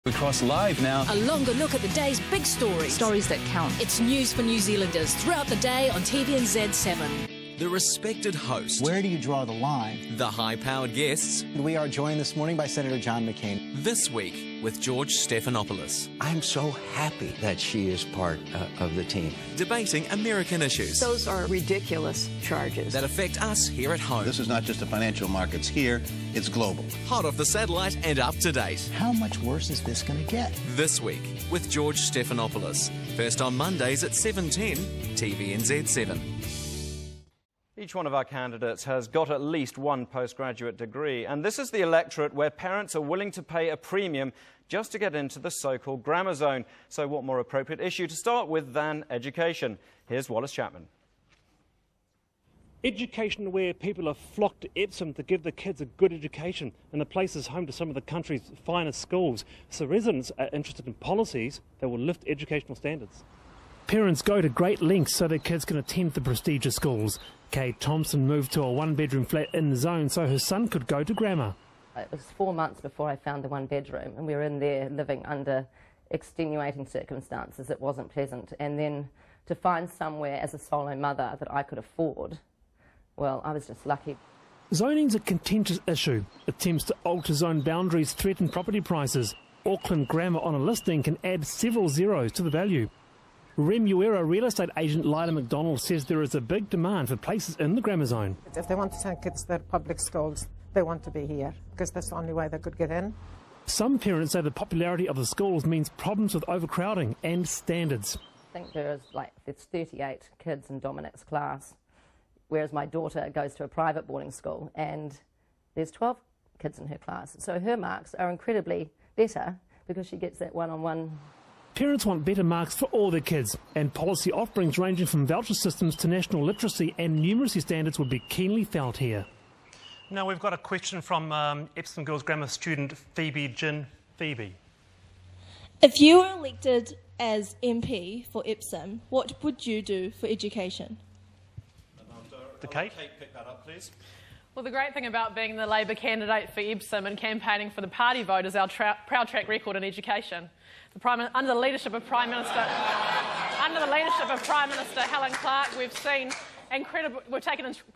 Across Live now. A longer look at the day's big stories. Stories that count. It's news for New Zealanders throughout the day on TVNZ 7. The respected host. Where do you draw the line? The high-powered guests. We are joined this morning by Senator John McCain. This week with George Stephanopoulos. I'm so happy that she is part of the team. Debating American issues. Those are ridiculous charges that affect us here at home. This is not just the financial markets here, it's global. Hot off the satellite and up to date. How much worse is this going to get? This week with George Stephanopoulos. First on Mondays at 7:10, TVNZ 7. Each one of our candidates has got at least one postgraduate degree, and this is the electorate where parents are willing to pay a premium just to get into the so-called grammar zone. So what more appropriate issue to start with than education? Here's Wallace Chapman. Education, where people have flocked to Epsom to give the kids a good education, and the place is home to some of the country's finest schools. So residents are interested in policies that will lift educational standards. Parents go to great lengths so their kids can attend the prestigious schools. Kate Thompson moved to a one-bedroom flat in the zone so her son could go to grammar. It was 4 months before I found the one-bedroom, and we were in there living under extenuating circumstances. It wasn't pleasant. And then to find somewhere as a solo mother that I could afford, well, I was just lucky. Zoning's a contentious issue. Attempts to alter zone boundaries threaten property prices. Auckland Grammar on a listing can add several zeros to the value. Remuera real estate agent Lila McDonald says there is a big demand for places in the grammar zone. If they want to send kids to their public schools, they want to be here because that's the only way they could get in. Some parents say the popularity of the schools means problems with overcrowding and standards. I think there's 38 kids in Dominic's class, whereas my daughter goes to a private boarding school and there's 12 kids in her class. So her marks are incredibly better because she gets that one-on-one. Parents want better marks for all their kids, and policy offerings ranging from voucher systems to national literacy and numeracy standards would be keenly felt here. Now we've got a question from Epsom Girls Grammar student Phoebe Jin. Phoebe. If you were elected as MP for Epsom, what would you do for education? Kate, pick that up, please. Well, the great thing about being the Labour candidate for Epsom and campaigning for the party vote is our proud track record in education. Under the leadership of Prime Minister Helen Clark, we've taken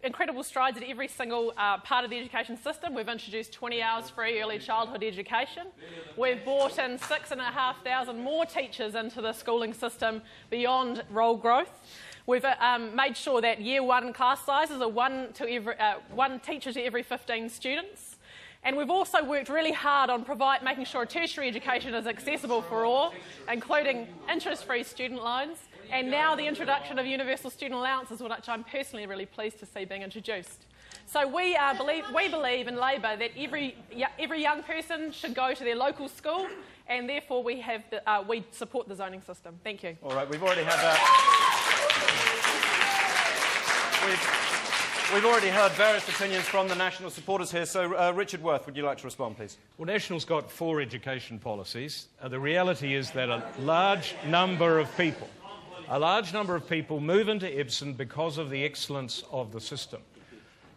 incredible strides at every single part of the education system. We've introduced 20 hours free early childhood education. We've brought in 6,500 more teachers into the schooling system beyond role growth. We've made sure that year one class sizes are one teacher to every 15 students. And we've also worked really hard on making sure tertiary education is accessible for all, including interest-free student loans, and now the introduction of universal student allowances, which I'm personally really pleased to see being introduced. So we believe in Labour that every young person should go to their local school, and therefore we support the zoning system. Thank you. All right, we've already had that. We've already heard various opinions from the National supporters here, so Richard Worth, would you like to respond, please? Well, National's got 4 education policies. The reality is that a large number of people move into Epsom because of the excellence of the system.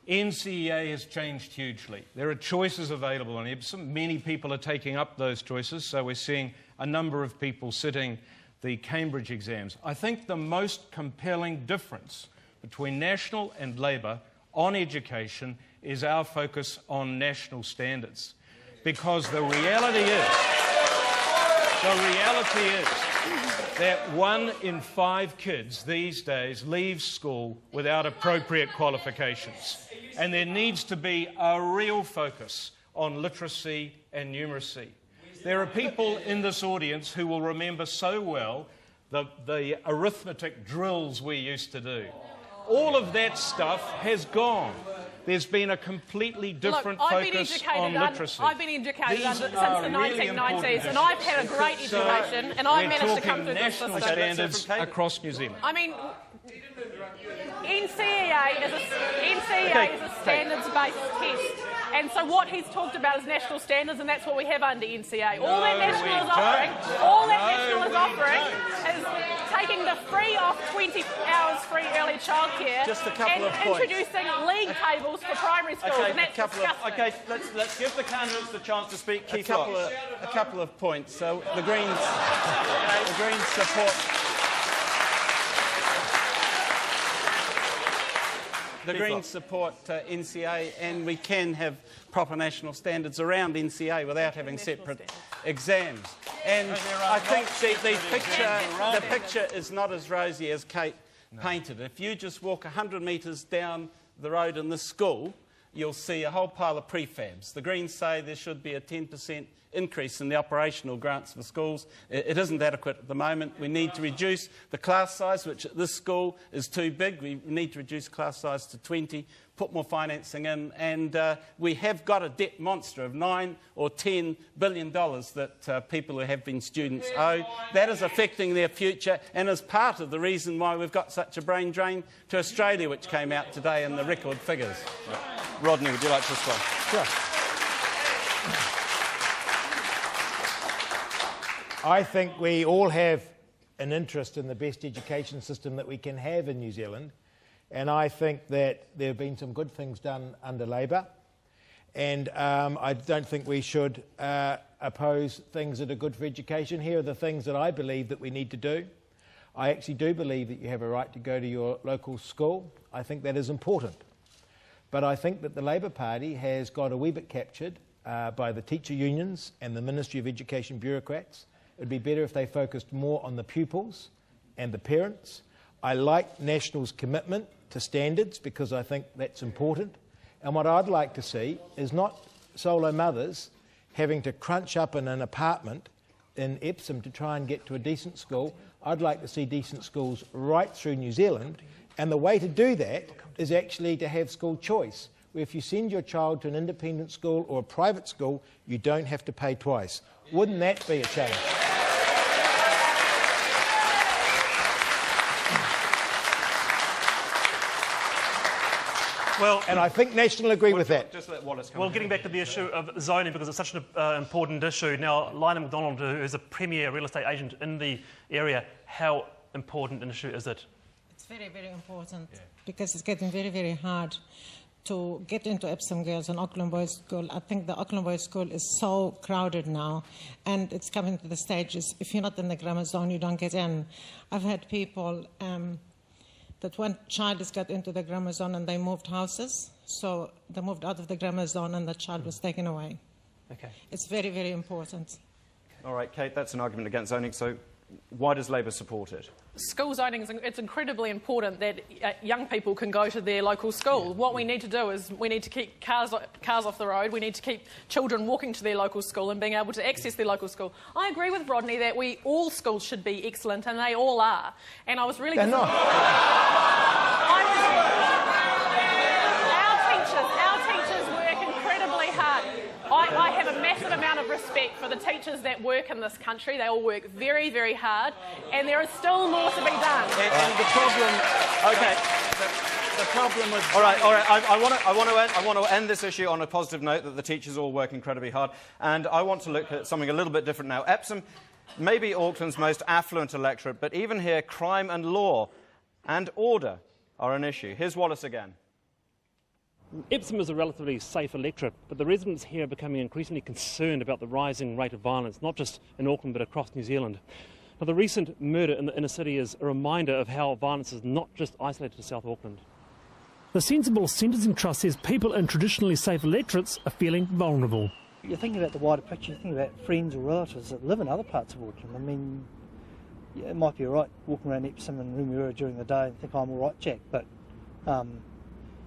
NCEA has changed hugely. There are choices available in Epsom. Many people are taking up those choices, so we're seeing a number of people sitting the Cambridge exams. I think the most compelling difference between National and Labour on education is our focus on national standards. Because the reality is that 1 in 5 kids these days leave school without appropriate qualifications. And there needs to be a real focus on literacy and numeracy. There are people in this audience who will remember so well the arithmetic drills we used to do. All of that stuff has gone. There's been a completely different focus on literacy. I've been educated since the 1990s, and I've had a great education, and I managed to come through this system. National standards across New Zealand. I mean, NCEA is a standards-based test, and so what he's talked about is national standards, and that's what we have under NCEA. All that National is offering is taking the free off 20 hours free early childcare Just a couple of and points. introducing league tables for primary schools, and that's disgusting. Okay, let's give the candidates the chance to speak. A couple of points. So the Greens support. The Greens support NCA, and we can have proper national standards around NCA without having separate exams. And I think the picture is not as rosy as Kate painted. If you just walk 100 metres down the road in this school, you'll see a whole pile of prefabs. The Greens say there should be a 10% increase in the operational grants for schools. It isn't adequate at the moment. We need to reduce the class size, which at this school is too big. We need to reduce class size to 20, put more financing in, and we have got a debt monster of $9 or $10 billion that people who have been students owe. That is affecting their future and is part of the reason why we've got such a brain drain to Australia, which came out today in the record figures. Rodney, would you like to respond? Sure. I think we all have an interest in the best education system that we can have in New Zealand, and I think that there have been some good things done under Labour, and I don't think we should oppose things that are good for education. Here are the things that I believe that we need to do. I actually do believe that you have a right to go to your local school. I think that is important. But I think that the Labour Party has got a wee bit captured by the teacher unions and the Ministry of Education bureaucrats. It'd be better if they focused more on the pupils and the parents. I like National's commitment to standards because I think that's important. And what I'd like to see is not solo mothers having to crunch up in an apartment in Epsom to try and get to a decent school. I'd like to see decent schools right through New Zealand. And the way to do that is actually to have school choice, where if you send your child to an independent school or a private school, you don't have to pay twice. Wouldn't that be a change? Well, and I think National agree with that. Just let Wallace come. Well, getting back to the issue of zoning, because it's such an important issue. Now, Lionel McDonald, who is a premier real estate agent in the area, how important an issue is it? It's very, very important because it's getting very, very hard to get into Epsom Girls and Auckland Boys School. I think the Auckland Boys School is so crowded now, and it's coming to the stages. If you're not in the grammar zone, you don't get in. I've had people that one child has got into the grammar zone and they moved houses, so they moved out of the grammar zone and the child was taken away. Okay. It's very, very important. All right, Kate, that's an argument against zoning, so why does Labour support it? School zoning, it's incredibly important that young people can go to their local school. What we need to do is we need to keep cars off the road. We need to keep children walking to their local school and being able to access their local school. I agree with Rodney that all schools should be excellent, and they all are. And I was really... They're not. Our teachers work incredibly hard. I have a massive amount of respect for the teachers that work in this country. They all work very, very hard, and there is still more to be done. And the problem, okay, the problem with... All right. I want to end this issue on a positive note that the teachers all work incredibly hard, and I want to look at something a little bit different now. Epsom may be Auckland's most affluent electorate, but even here, crime and law and order are an issue. Here's Wallace again. Epsom is a relatively safe electorate, but the residents here are becoming increasingly concerned about the rising rate of violence, not just in Auckland but across New Zealand. Now, the recent murder in the inner city is a reminder of how violence is not just isolated to South Auckland. The Sensible Sentencing Trust says people in traditionally safe electorates are feeling vulnerable. You're thinking about the wider picture, you're thinking about friends or relatives that live in other parts of Auckland. I mean, yeah, it might be all right walking around Epsom and Remuera during the day and think, I'm all right, Jack, but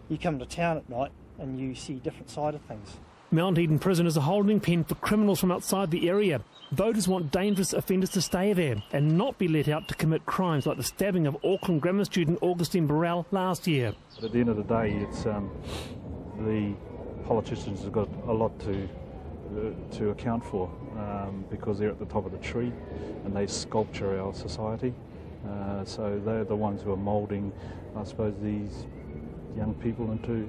you come to town at night and you see a different side of things. Mount Eden Prison is a holding pen for criminals from outside the area. Voters want dangerous offenders to stay there and not be let out to commit crimes like the stabbing of Auckland grammar student Augustine Burrell last year. But at the end of the day, it's the politicians have got a lot to account for because they're at the top of the tree and they sculpture our society. So they're the ones who are moulding, I suppose, these young people into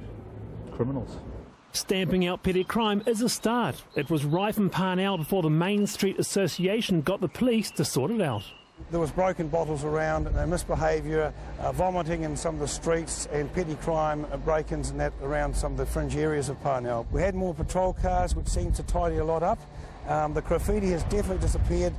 criminals. Stamping out petty crime is a start. It was rife in Parnell before the Main Street Association got the police to sort it out. There was broken bottles around, misbehaviour, vomiting in some of the streets, and petty crime, break-ins and that around some of the fringe areas of Parnell. We had more patrol cars, which seemed to tidy a lot up. The graffiti has definitely disappeared.